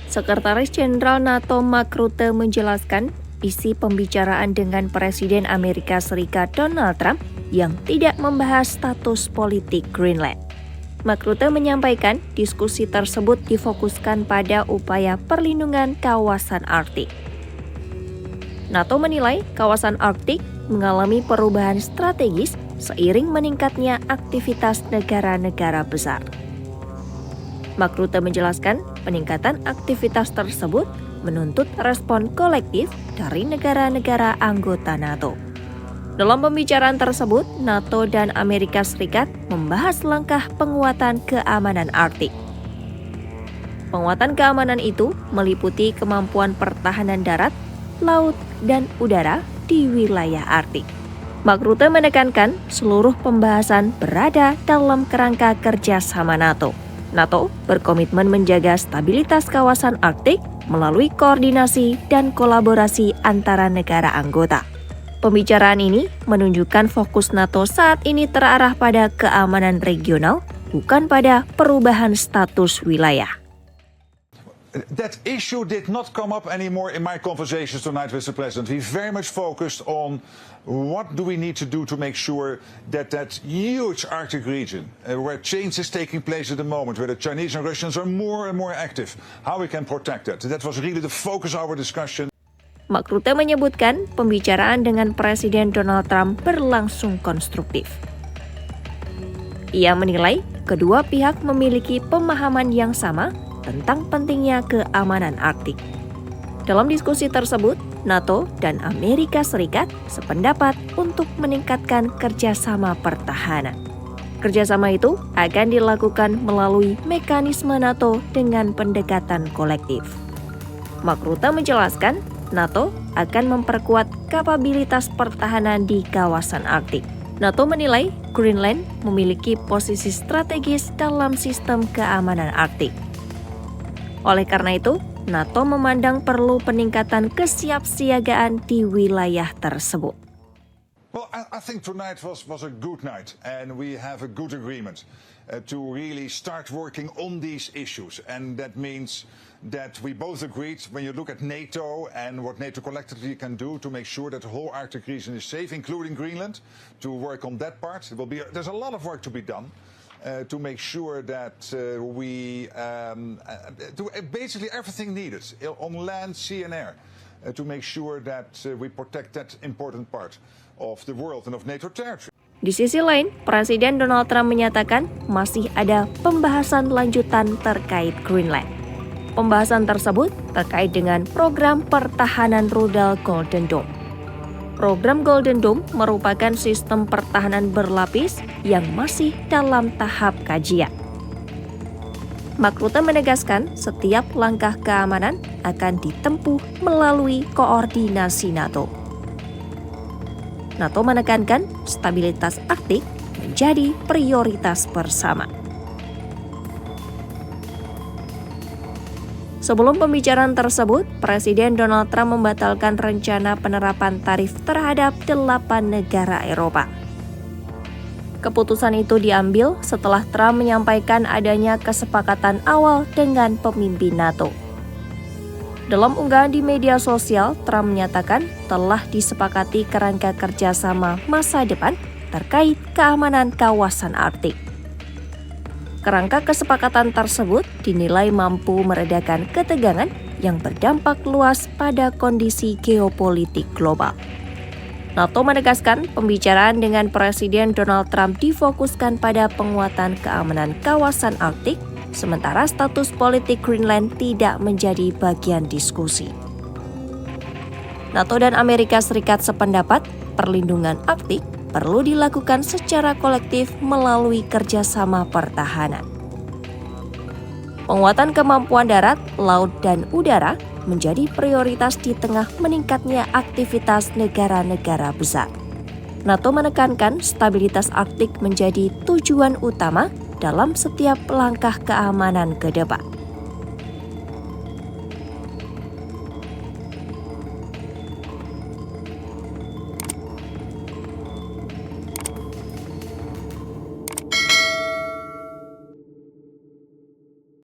Sekretaris Jenderal NATO Mark Rutte menjelaskan isi pembicaraan dengan Presiden Amerika Serikat Donald Trump yang tidak membahas status politik Greenland. Mark Rutte menyampaikan diskusi tersebut difokuskan pada upaya perlindungan kawasan Arktik. NATO menilai kawasan Arktik mengalami perubahan strategis seiring meningkatnya aktivitas negara-negara besar. Mark Rutte menjelaskan peningkatan aktivitas tersebut menuntut respon kolektif dari negara-negara anggota NATO. Dalam pembicaraan tersebut, NATO dan Amerika Serikat membahas langkah penguatan keamanan Arktik. Penguatan keamanan itu meliputi kemampuan pertahanan darat, laut, dan udara di wilayah Arktik. Mark Rutte menekankan seluruh pembahasan berada dalam kerangka kerjasama NATO. NATO berkomitmen menjaga stabilitas kawasan Arktik melalui koordinasi dan kolaborasi antara negara anggota. Pembicaraan ini menunjukkan fokus NATO saat ini terarah pada keamanan regional, bukan pada perubahan status wilayah. That issue did not come up anymore in my conversations tonight with the President. We very much focused on what do we need to do to make sure that that huge Arctic region, where change is taking place at the moment, where the Chinese and Russians are more and more active, how we can protect that. That was really the focus of our discussion. Mark Rutte menyebutkan pembicaraan dengan Presiden Donald Trump berlangsung konstruktif. Ia menilai kedua pihak memiliki pemahaman yang sama tentang pentingnya keamanan Arktik. Dalam diskusi tersebut, NATO dan Amerika Serikat sependapat untuk meningkatkan kerjasama pertahanan. Kerjasama itu akan dilakukan melalui mekanisme NATO dengan pendekatan kolektif. Mark Rutte menjelaskan, NATO akan memperkuat kapabilitas pertahanan di kawasan Arktik. NATO menilai Greenland memiliki posisi strategis dalam sistem keamanan Arktik. Oleh karena itu, NATO memandang perlu peningkatan kesiapsiagaan di wilayah tersebut. Well, I think tonight was a good night, and we have a good agreement to really start working on these issues. And that means that we both agreed, when you look at NATO and what NATO collectively can do to make sure that the whole Arctic region is safe, including Greenland, to work on that part. There's a lot of work to be done to make sure that we do basically everything needed on land, sea and air to make sure that we protect that important part of the world and of NATO territory. Di sisi lain, Presiden Donald Trump menyatakan masih ada pembahasan lanjutan terkait Greenland. Pembahasan tersebut terkait dengan program pertahanan rudal Golden Dome. Program Golden Dome merupakan sistem pertahanan berlapis yang masih dalam tahap kajian. Mark Rutte menegaskan setiap langkah keamanan akan ditempuh melalui koordinasi NATO. NATO menekankan stabilitas Arktik menjadi prioritas bersama. Sebelum pembicaraan tersebut, Presiden Donald Trump membatalkan rencana penerapan tarif terhadap 8 negara Eropa. Keputusan itu diambil setelah Trump menyampaikan adanya kesepakatan awal dengan pemimpin NATO. Dalam unggahan di media sosial, Trump menyatakan telah disepakati kerangka kerjasama masa depan terkait keamanan kawasan Arktik. Kerangka kesepakatan tersebut dinilai mampu meredakan ketegangan yang berdampak luas pada kondisi geopolitik global. NATO menegaskan pembicaraan dengan Presiden Donald Trump difokuskan pada penguatan keamanan kawasan Arktik, sementara status politik Greenland tidak menjadi bagian diskusi. NATO dan Amerika Serikat sependapat perlindungan Arktik perlu dilakukan secara kolektif melalui kerjasama pertahanan. Penguatan kemampuan darat, laut, dan udara menjadi prioritas di tengah meningkatnya aktivitas negara-negara besar. NATO menekankan stabilitas Arktik menjadi tujuan utama dalam setiap langkah keamanan ke depan.